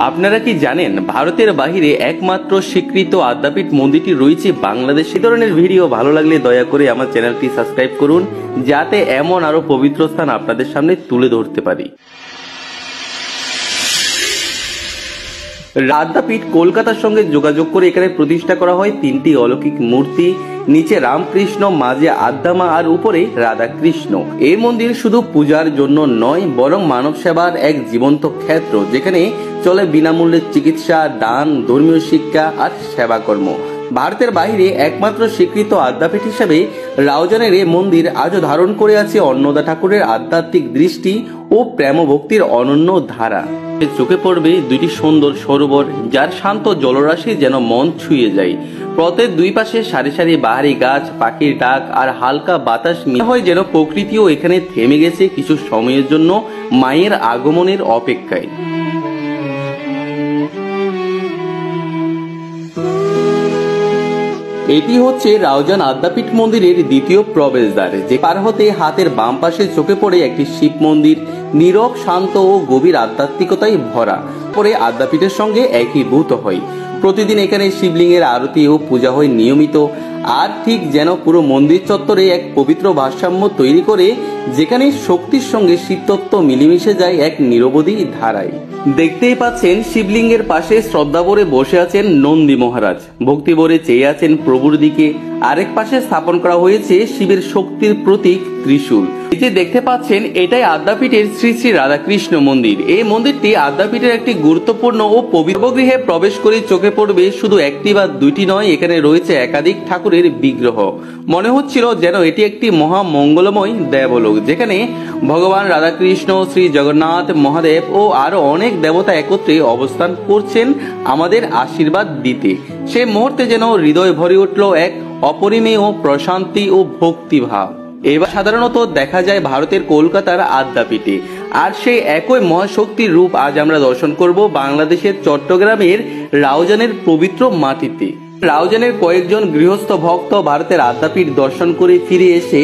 আপনারা কি জানেন ভারতের বাইরে একমাত্র স্বীকৃত আদ্যাপীঠ মন্দিরটি রয়েছে বাংলাদেশ। এই ধরনের ভিডিও ভালো লাগলে দয়া করে আমার চ্যানেলটি সাবস্ক্রাইব করুন, যাতে এমন আরো পবিত্র স্থান আপনাদের সামনে তুলে ধরতে পারি। আদ্যাপীঠ কলকাতার সঙ্গে যোগাযোগ করে এখানে প্রতিষ্ঠা করা হয় তিনটি অলৌকিক মূর্তি। নিচে রামকৃষ্ণ, মাঝে আদ্যামা আর উপরে রাধাকৃষ্ণ। এই মন্দির শুধু পূজার জন্য নয়, বরং মানব সেবার এক জীবন্ত ক্ষেত্র, যেখানে চলে বিনামূল্যে চিকিৎসা, দান, ধর্মীয় শিক্ষা আর সেবাকর্ম। ভারতের বাইরে একমাত্র স্বীকৃত আদ্যাপীঠ হিসেবে রাউজানের এই মন্দির আজও ধারণ করে আছে অন্নদা ঠাকুরের আধ্যাত্মিক দৃষ্টি ও প্রেম ভক্তির অনন্য ধারা। চোখে পড়বে দুইটি সুন্দর সরোবর, যার শান্ত জলরাশি যেন মন ছুঁয়ে যায়। পথের দুই পাশে সারি সারি বাহারি গাছ, পাখির ডাক আর হালকা বাতাস মিলে হয় যেন প্রকৃতিও এখানে থেমে গেছে কিছু সময়ের জন্য মায়ের আগমনের অপেক্ষায়। এটি হচ্ছে রাউজান আদ্যাপীঠ মন্দিরের দ্বিতীয় প্রবেশদ্বার, যে পার হতে হাতের বাম পাশে চোখে পড়ে একটি শিব মন্দির, নীরব, শান্ত ও গভীর আধ্যাত্মিকতায় ভরা। পরে আদ্যাপীঠের সঙ্গে একীভূত হয়। প্রতিদিন এখানে শিবলিঙ্গের আরতি ও পূজা হয় নিয়মিত, আর ঠিক যেন পুরো মন্দির চত্বরে এক পবিত্র ভারসাম্য তৈরি করে, যেখানে শক্তির সঙ্গে শিবতত্ত্ব মিলেমিশে যায় এক নিরবধি ধারায়। দেখতেই পাচ্ছেন শিবলিঙ্গের পাশে শ্রদ্ধা ভরে বসে আছেন নন্দী মহারাজ, ভক্তি ভরে চেয়ে আছেন প্রভুর দিকে। আরেক পাশে স্থাপন করা হয়েছে শিবের শক্তির প্রতীক ত্রিশূল। এই যে দেখতে পাচ্ছেন, এটাই আদ্যাপীঠের শ্রী শ্রী রাধাকৃষ্ণ মন্দির। এই মন্দিরটি আদ্যাপীঠের একটি গুরুত্বপূর্ণ ও পবিত্র গৃহে প্রবেশ করে চোখে পড়বে শুধু একটি বা দুইটি নয়, এখানে রয়েছে একাধিক ঠাকুরের বিগ্রহ। মনে হচ্ছিল যেন এটি একটি মহামঙ্গলময় দেবলোক, যেখানে ভগবান রাধাকৃষ্ণ, শ্রী জগন্নাথ, মহাদেব ও আরো অনেক দেবতা একত্রে অবস্থান করছেন আমাদের আশীর্বাদ দিতে। সে মুহূর্তে যেন হৃদয় ভরে উঠল এক অপরিমেয় প্রশান্তি ও ভক্তিভাব। এবার সাধারণত দেখা যায় ভারতের কলকাতার আদ্যাপীঠে, আর সেই একই মহাশক্তির রূপ আজ আমরা দর্শন করব বাংলাদেশের চট্টগ্রামের রাউজানের পবিত্র মাটিতে। রাউজানের কয়েকজন গৃহস্থ ভক্ত ভারতের আদ্যাপীঠ দর্শন করে ফিরে এসে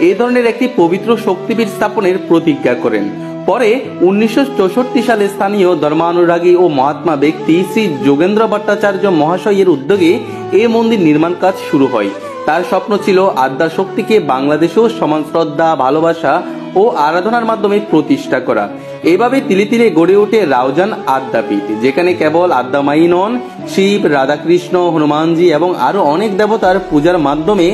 এই ধরনের একটি পবিত্র শক্তিপীঠ স্থাপনের প্রতিজ্ঞা করেন। পরে 1964 সালে স্থানীয় ধর্মানুরাগী ও মহাত্মা ব্যক্তি শ্রী যোগেন্দ্র ভট্টাচার্য মহাশয়ের উদ্যোগে এই মন্দির নির্মাণ কাজ শুরু হয়। তার স্বপ্ন ছিল আদ্যা শক্তিকে বাংলাদেশেও সমান শ্রদ্ধা, ভালোবাসা ও আরাধনার মাধ্যমে প্রতিষ্ঠা করা। এভাবে তিলে তিলে গড়ে ওঠে রাউজান আদ্যাপীঠ, যেখানে কেবল আদ্যামাই নন, শিব, রাধাকৃষ্ণ, হনুমানজি এবং আরো অনেক দেবতার পূজার মাধ্যমে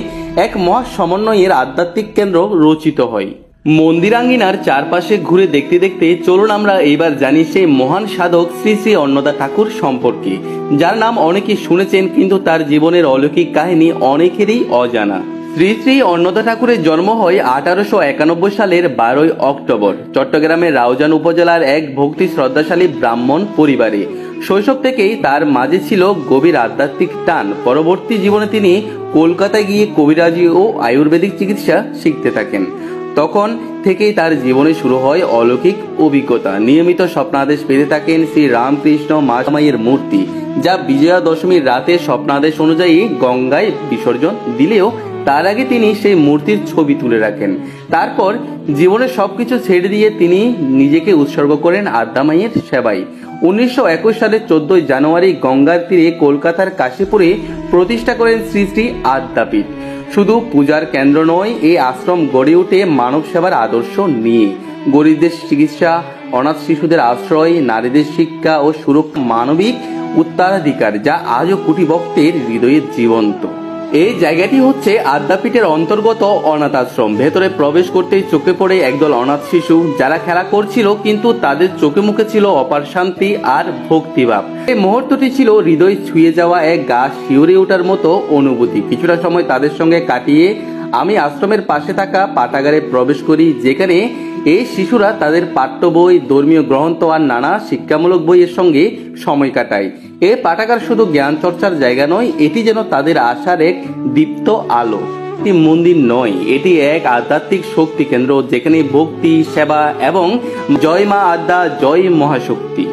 এক মহা সমন্বয়ের আধ্যাত্মিক কেন্দ্র রচিত হয়। মন্দিরাঙ্গিনার চারপাশে ঘুরে দেখতে দেখতে চলুন আমরা এইবার জানি সেই মহান সাধক শ্রী শ্রী অন্নদা ঠাকুর সম্পর্কে, যার নাম অনেকে শুনেছেন, কিন্তু তার জীবনের অলৌকিক কাহিনী অনেকেরই অজানা। শ্রী শ্রী অন্নদা ঠাকুরের জন্ম হয় 1891 সালের 12 অক্টোবর চট্টগ্রামের রাউজান উপজেলার এক ভক্তি শ্রদ্ধাশালী ব্রাহ্মণ পরিবারে। শৈশব থেকেই তার মাঝে ছিল গভীর আধ্যাত্মিক টান। পরবর্তী জীবনে তিনি কলকাতায় গিয়ে কবিরাজি ও আয়ুর্বেদিক চিকিৎসা শিখতে থাকেন। তখন থেকেই তার জীবনে শুরু হয় অলৌকিক অভিজ্ঞতা। নিয়মিত স্বপ্নাদেশ পেতে থাকেন শ্রী রামকৃষ্ণ মায়ের মূর্তি, যা বিজয়া দশমীর রাতে স্বপ্নাদেশ অনুযায়ী গঙ্গায় বিসর্জন দিলেও তার আগে তিনি সেই মূর্তির ছবি তুলে রাখেন। তারপর জীবনের সবকিছু ছেড়ে দিয়ে তিনি নিজেকে উৎসর্গ করেন আদ্যামাইয়ের সেবায়। 1921 সালের 14 জানুয়ারি গঙ্গার তীরে কলকাতার কাশীপুরে প্রতিষ্ঠা করেন শ্রী শ্রী আদ্যাপীঠ। শুধু পূজার কেন্দ্র নয়, এই আশ্রম গড়ে ওঠে মানব সেবার আদর্শ নিয়ে। গরিবদের চিকিৎসা, অনাথ শিশুদের আশ্রয়, নারীদের শিক্ষা ও সুরক্ষা, মানবিক উত্তরাধিকার, যা আজও কোটি ভক্তের হৃদয়ে জীবন্ত। এই জায়গাটি হচ্ছে আদ্যাপীঠের অন্তর্গত অনাথ আশ্রম। ভেতরে প্রবেশ করতেই চোখে পড়ে একদল অনাথ শিশু, যারা খেলা করছিল, কিন্তু তাদের চোখে মুখে ছিল অপার শান্তি আর ভক্তিভাব। এই মুহূর্তটি ছিল হৃদয় ছুঁয়ে যাওয়া এক গা শিউরে ওঠার মতো অনুভূতি। কিছুটা সময় তাদের সঙ্গে কাটিয়ে আমি আশ্রমের পাশে থাকা পাঠাগারে প্রবেশ করি, যেখানে এই শিশুরা তাদের পাঠ্য বই, ধর্মীয় গ্রন্থ আর নানা শিক্ষামূলক বইয়ের সঙ্গে সময় কাটায়। এই পাঠাগার শুধু জ্ঞান চর্চার জায়গা নয়, এটি যেন তাদের আশার এক দীপ্ত আলো। এটি মন্দির নয়, এটি এক আধ্যাত্মিক শক্তি কেন্দ্র, যেখানে ভক্তি, সেবা এবং জয় মা আদ্যা, জয় মহাশক্তি।